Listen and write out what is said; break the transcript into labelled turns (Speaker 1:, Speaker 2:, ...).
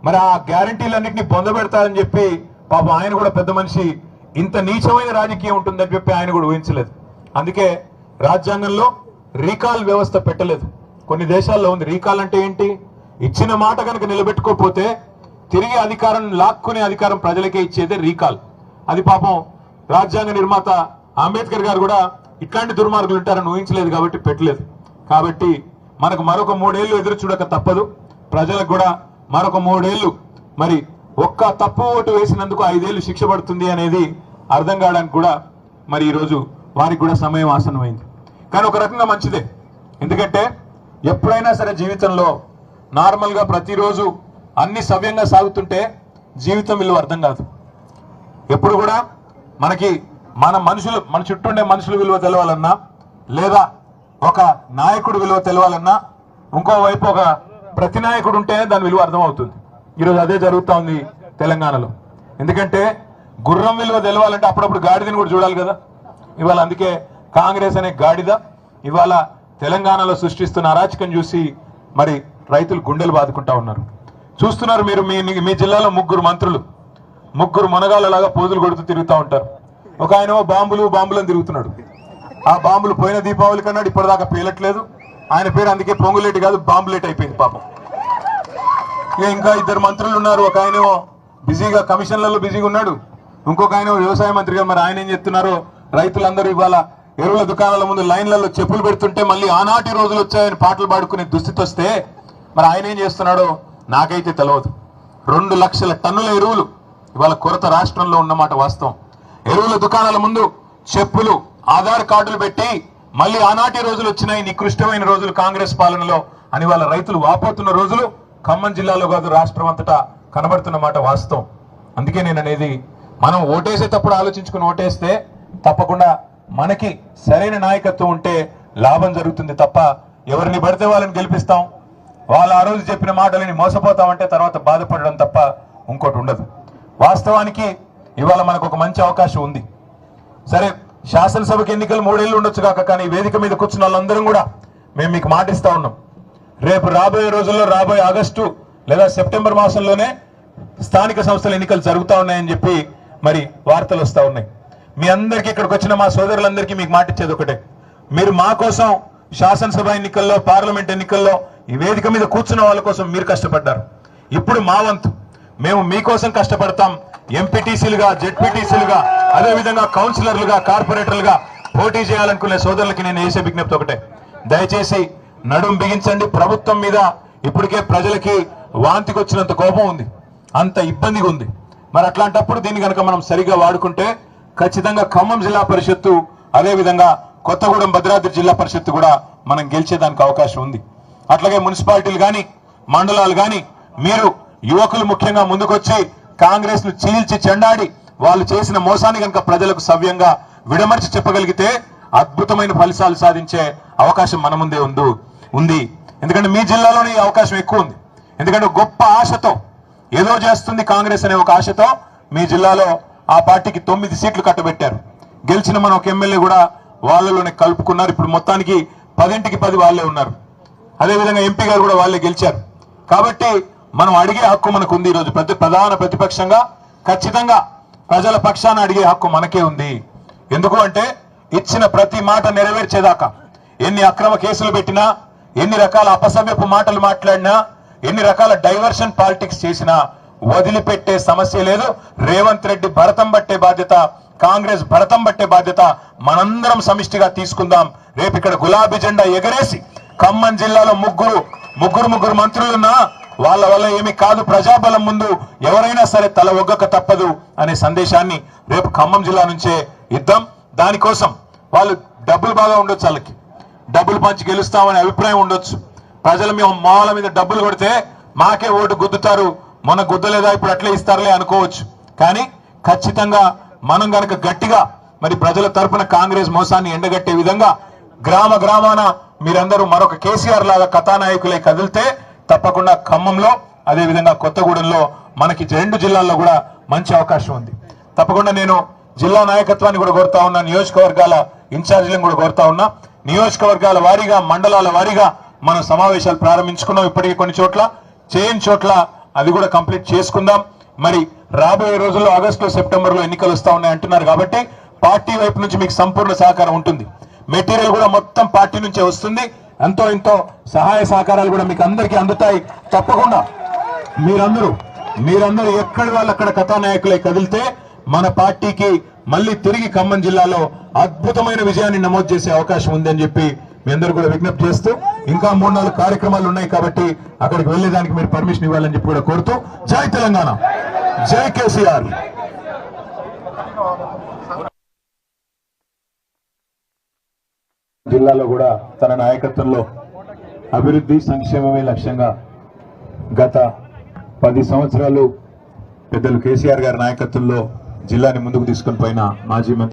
Speaker 1: మరి ఆ గ్యారంటీలన్నింటినీ పొందబెడతారని చెప్పి పాపం ఆయన కూడా పెద్ద మనిషి ఇంత నీచమైన రాజకీయం ఉంటుందని చెప్పి ఆయన కూడా ఊహించలేదు. అందుకే రాజ్యాంగంలో రీకాల్ వ్యవస్థ పెట్టలేదు. కొన్ని దేశాల్లో ఉంది. రీకాల్ అంటే ఏంటి? ఇచ్చిన మాట కనుక నిలబెట్టుకోకపోతే తిరిగి అధికారం లాక్కునే అధికారం ప్రజలకే ఇచ్చేదే రీకాల్. అది పాపం రాజ్యాంగ నిర్మాత అంబేద్కర్ గారు కూడా ఇట్లాంటి దుర్మార్గులు ఉంటారని ఊహించలేదు కాబట్టి పెట్టలేదు. కాబట్టి మనకు మరొక 3 ఏళ్లు ఎదురు చూడక తప్పదు. ప్రజలకు కూడా మరొక 3 ఏళ్లు మరి ఒక్క తప్పు ఓటు వేసినందుకు 5 ఏళ్లు శిక్ష పడుతుంది అనేది అర్థం కావడానికి కూడా మరి ఈరోజు వారికి కూడా సమయం ఆసన్నమైంది. కానీ ఒక రకంగా మంచిదే. ఎందుకంటే ఎప్పుడైనా సరే జీవితంలో నార్మల్గా ప్రతిరోజు అన్ని సవ్యంగా సాగుతుంటే జీవితం విలువ అర్థం కాదు. ఎప్పుడు కూడా మన చుట్టూ ఉండే మనుషుల విలువ తెలవాలన్నా, లేదా ఒక నాయకుడు విలువ తెలవాలన్నా ఇంకోవైపు ఒక ప్రతినాయకుడు ఉంటేనే దాని విలువ అర్థమవుతుంది. ఈరోజు అదే జరుగుతూ ఉంది తెలంగాణలో. ఎందుకంటే గుర్రం విలువ తెలవాలంటే అప్పుడప్పుడు గాడిదని కూడా చూడాలి కదా. ఇవాళ అందుకే కాంగ్రెస్ అనే గాడిద ఇవాళ తెలంగాణలో సృష్టిస్తున్న అరాచకం చూసి మరి రైతులు గుండెలు బాదుకుంటా ఉన్నారు. చూస్తున్నారు మీరు. మీ జిల్లాలో 3 మంత్రులు 3 మునగాళ్ళలాగా పోజులు కొడుతూ తిరుగుతూ ఉంటారు. ఒక ఆయన బాంబులను తిరుగుతున్నాడు. ఆ బాంబులు పోయిన దీపావళి కన్నాడు ఇప్పటిదాకా పేలట్లేదు. ఆయన పేరు అందుకే పొంగులేటి కాదు, బాంబులేట్ అయిపోయింది పాపం. ఇంకా 2 మంత్రులు ఉన్నారు. ఒక ఆయన బిజీగా కమిషన్లలో బిజీగా ఉన్నాడు. ఇంకొక ఆయన వ్యవసాయ మంత్రిగా. మరి ఆయన ఏం చెప్తున్నారో రైతులందరూ ఇవాళ ఎరువుల దుకాణాల ముందు లైన్లలో చెప్పులు పెడుతుంటే మళ్ళీ ఆనాటి రోజులు వచ్చాయని పాటలు పాడుకునే దుస్థితి వస్తే మరి ఆయన ఏం చేస్తున్నాడో నాకైతే తెలియదు. 2 లక్షల టన్నుల ఎరువులు ఇవాళ కొరత రాష్ట్రంలో ఉన్నమాట వాస్తవం. ఎరువుల దుకాణాల ముందు చెప్పులు, ఆధార్ కార్డులు పెట్టి మళ్ళీ ఆనాటి రోజులు వచ్చినాయి, నికృష్టమైన రోజులు కాంగ్రెస్ పాలనలో అని వాళ్ళ రైతులు వాపోతున్న రోజులు ఖమ్మం జిల్లాలో కాదు రాష్ట్రం అంతటా కనబడుతున్నమాట వాస్తవం. అందుకే నేను అనేది, మనం ఓటేసేటప్పుడు ఆలోచించుకుని ఓటేస్తే తప్పకుండా మనకి సరైన నాయకత్వం ఉంటే లాభం జరుగుతుంది తప్ప ఎవరిని పడితే వాళ్ళని గెలిపిస్తాం, వాళ్ళు ఆ రోజు చెప్పిన మాటలని మోసపోతామంటే తర్వాత బాధపడడం తప్ప ఇంకోటి ఉండదు. వాస్తవానికి ఇవాళ మనకు ఒక మంచి అవకాశం ఉంది. సరే, శాసనసభకి ఎన్నికలు 3 ఏళ్ళు ఉండొచ్చు కాక, కానీ వేదిక మీద కూర్చున్న వాళ్ళందరం కూడా మేము మీకు మాటిస్తా ఉన్నాం. రేపు రాబోయే రోజుల్లో, రాబోయే ఆగస్టు లేదా సెప్టెంబర్ మాసంలోనే స్థానిక సంస్థల ఎన్నికలు జరుగుతూ ఉన్నాయని చెప్పి మరి వార్తలు వస్తూ ఉన్నాయి. మీ అందరికీ ఇక్కడికి వచ్చిన మా సోదరులందరికీ మీకు మాటిచ్చేది ఒకటే, మీరు మా కోసం శాసనసభ ఎన్నికల్లో, పార్లమెంట్ ఎన్నికల్లో ఈ వేదిక మీద కూర్చున్న వాళ్ళ కోసం మీరు కష్టపడ్డారు. ఇప్పుడు మా వంతు మేము మీకోసం కష్టపడతాం. ఎంపీటీసీలుగా, జెడ్పీటీసీలుగా, అదేవిధంగా కౌన్సిలర్లుగా, కార్పొరేటర్లుగా పోటీ చేయాలనుకునే సోదరులకి నేను వేసే విజ్ఞప్తి ఒకటే, దయచేసి నడుం బిగించండి. ప్రభుత్వం మీద ఇప్పటికే ప్రజలకి వాంతికి వచ్చినంత కోపం ఉంది, అంత ఇబ్బందిగా ఉంది. మరి అట్లాంటప్పుడు దీన్ని కనుక మనం సరిగా వాడుకుంటే ఖచ్చితంగా ఖమ్మం జిల్లా పరిషత్తు, అదేవిధంగా కొత్తగూడెం భద్రాద్రి జిల్లా పరిషత్తు కూడా మనం గెలిచేదానికి అవకాశం ఉంది. అట్లాగే మున్సిపాలిటీలు కానీ, మండలాలు కానీ మీరు యువకులు ముఖ్యంగా ముందుకొచ్చి కాంగ్రెస్ ను చీల్చి చెండాడి వాళ్ళు చేసిన మోసాన్ని కనుక ప్రజలకు సవ్యంగా విడమర్చి చెప్పగలిగితే అద్భుతమైన ఫలితాలు సాధించే అవకాశం మన ముందే ఉంది. ఎందుకంటే మీ జిల్లాలోనే ఈ అవకాశం ఎక్కువ ఉంది. ఎందుకంటే గొప్ప ఆశతో ఏదో చేస్తుంది కాంగ్రెస్ అనే ఒక ఆశతో మీ జిల్లాలో ఆ పార్టీకి 9 సీట్లు కట్టబెట్టారు. గెలిచిన మన ఒక ఎమ్మెల్యే కూడా వాళ్ళలోనే కలుపుకున్నారు. ఇప్పుడు మొత్తానికి 10కి 10 వాళ్ళే ఉన్నారు. అదేవిధంగా ఎంపీ గారు కూడా వాళ్ళే గెలిచారు. కాబట్టి మనం అడిగే హక్కు మనకు ఉంది. ఈరోజు ప్రధాన ప్రతిపక్షంగా ఖచ్చితంగా ప్రజల పక్షాన అడిగే హక్కు మనకే ఉంది. ఎందుకు అంటే ఇచ్చిన ప్రతి మాట నెరవేర్చేదాకా ఎన్ని అక్రమ కేసులు పెట్టినా, ఎన్ని రకాల అపసవ్యపు మాటలు మాట్లాడినా, ఎన్ని రకాల డైవర్షన్ పాలిటిక్స్ చేసినా వదిలిపెట్టే సమస్య లేదు. రేవంత్ రెడ్డి భరతం పట్టే బాధ్యత, కాంగ్రెస్ భరతం పట్టే బాధ్యత మనందరం సమిష్టిగా తీసుకుందాం. రేపు ఇక్కడ గులాబీ జెండా ఎగరేసి ఖమ్మం జిల్లాలో ముగ్గురు మంత్రులున్నా వాళ్ళ వల్ల ఏమి కాదు, ప్రజాబలం ముందు ఎవరైనా సరే తల ఒగ్గక తప్పదు అనే సందేశాన్ని రేపు ఖమ్మం జిల్లా నుంచే ఇద్దాం. దానికోసం వాళ్ళు డబ్బులు బాగా ఉండొచ్చు, వాళ్ళకి డబ్బులు పంచి గెలుస్తామనే అభిప్రాయం ఉండొచ్చు. ప్రజలు మేము మాల మీద డబ్బులు కొడితే మాకే ఓటు గుద్దుతారు, మొన్న గుద్దలేదా ఇప్పుడు అట్లే ఇస్తారులే అనుకోవచ్చు. కానీ ఖచ్చితంగా మనం గనక గట్టిగా మరి ప్రజల తరపున కాంగ్రెస్ మోసాన్ని ఎండగట్టే విధంగా గ్రామాన మీరందరూ మరొక కేసీఆర్ లాగా కథానాయకులై కదిలితే తప్పకుండా ఖమ్మంలో, అదేవిధంగా కొత్తగూడెంలో మనకి 2 జిల్లాల్లో కూడా మంచి అవకాశం ఉంది. తప్పకుండా నేను జిల్లా నాయకత్వాన్ని కూడా కోరుతా ఉన్నా, నియోజకవర్గాల ఇన్ఛార్జీలను కూడా కోరుతా ఉన్నా. నియోజకవర్గాల వారీగా, మండలాల వారీగా మనం సమావేశాలు ప్రారంభించుకున్నాం. ఇప్పటికీ కొన్ని చోట్ల, చేయని చోట్ల అది కూడా కంప్లీట్ చేసుకుందాం. మరి రాబోయే రోజుల్లో ఆగస్టులో సెప్టెంబర్లో ఎన్నికలు వస్తా ఉన్నాయి అంటున్నారు కాబట్టి పార్టీ వైపు నుంచి మీకు సంపూర్ణ సహకారం ఉంటుంది. మెటీరియల్ కూడా మొత్తం పార్టీ నుంచే వస్తుంది. ఎంతో ఇంతో సహాయ సహకారాలు కూడా మీకు అందరికీ అందుతాయి. తప్పకుండా మీరందరూ ఎక్కడి వాళ్ళు అక్కడ కథానాయకులై కదిలితే మన పార్టీకి మళ్ళీ తిరిగి ఖమ్మం జిల్లాలో అద్భుతమైన విజయాన్ని నమోదు చేసే అవకాశం ఉందని చెప్పి మీ అందరూ కూడా విజ్ఞప్తి చేస్తూ, ఇంకా 3-4 కార్యక్రమాలు ఉన్నాయి కాబట్టి అక్కడికి వెళ్లేదానికి మీరు పర్మిషన్ ఇవ్వాలని చెప్పి కూడా కోరుతూ, జై తెలంగాణ, జై కేసీఆర్. జిల్లాలో కూడా తన నాయకత్వంలో అభివృద్ధి సంక్షేమమే లక్ష్యంగా గత 10 సంవత్సరాలు పెద్దలు కేసీఆర్ గారి నాయకత్వంలో జిల్లాని ముందుకు తీసుకొని పోయిన మాజీ మంత్రి